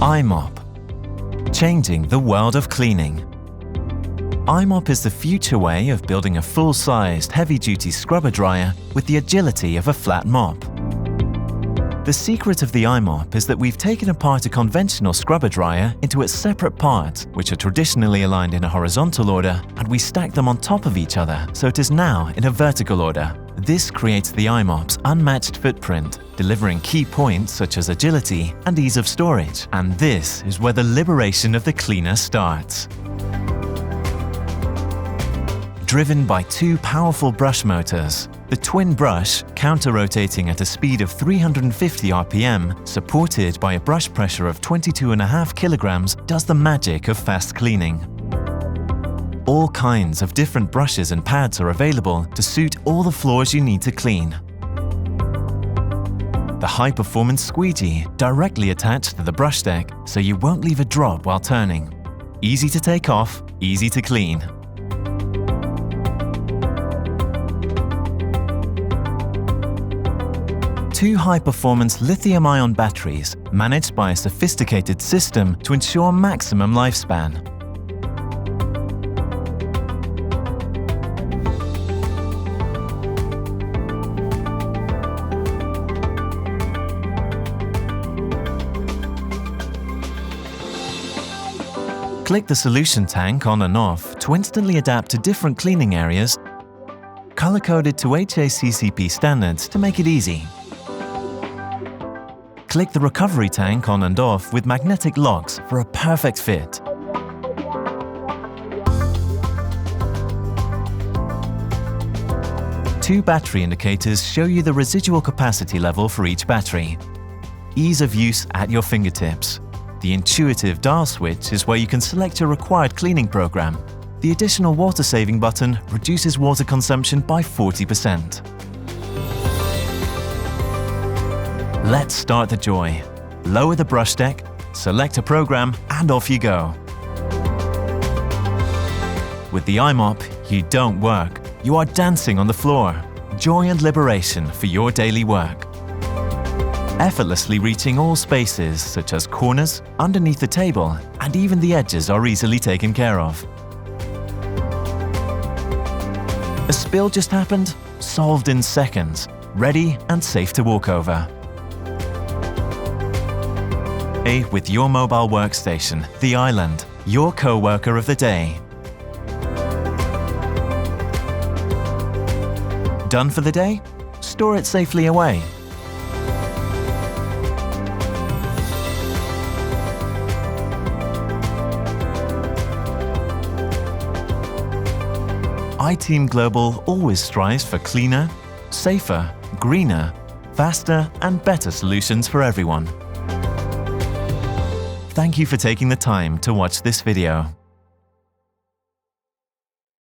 iMop. Changing the world of cleaning. iMop is the future way of building a full-sized, heavy-duty scrubber dryer with the agility of a flat mop. The secret of the iMop is that we've taken apart a conventional scrubber dryer into its separate parts, which are traditionally aligned in a horizontal order, and we stack them on top of each other, so it is now in a vertical order. This creates the iMop's unmatched footprint, delivering key points such as agility and ease of storage. And this is where the liberation of the cleaner starts. Driven by two powerful brush motors, the twin brush, counter-rotating at a speed of 350 RPM, supported by a brush pressure of 22.5 kilograms, does the magic of fast cleaning. All kinds of different brushes and pads are available to suit all the floors you need to clean. The high-performance squeegee directly attached to the brush deck, so you won't leave a drop while turning. Easy to take off, easy to clean. Two high-performance lithium-ion batteries managed by a sophisticated system to ensure maximum lifespan. Click the solution tank on and off to instantly adapt to different cleaning areas, color-coded to HACCP standards to make it easy. Click the recovery tank on and off with magnetic locks for a perfect fit. Two battery indicators show you the residual capacity level for each battery. Ease of use at your fingertips. The intuitive dial switch is where you can select your required cleaning program. The additional water-saving button reduces water consumption by 40%. Let's start the joy. Lower the brush deck, select a program, and off you go. With the iMop, you don't work. You are dancing on the floor. Joy and liberation for your daily work. Effortlessly reaching all spaces such as corners, underneath the table, and even the edges are easily taken care of. A spill just happened? Solved in seconds. Ready and safe to walk over. With your mobile workstation, The Island, your co-worker of the day. Done for the day? Store it safely away. iTeam Global always strives for cleaner, safer, greener, faster, and better solutions for everyone. Thank you for taking the time to watch this video.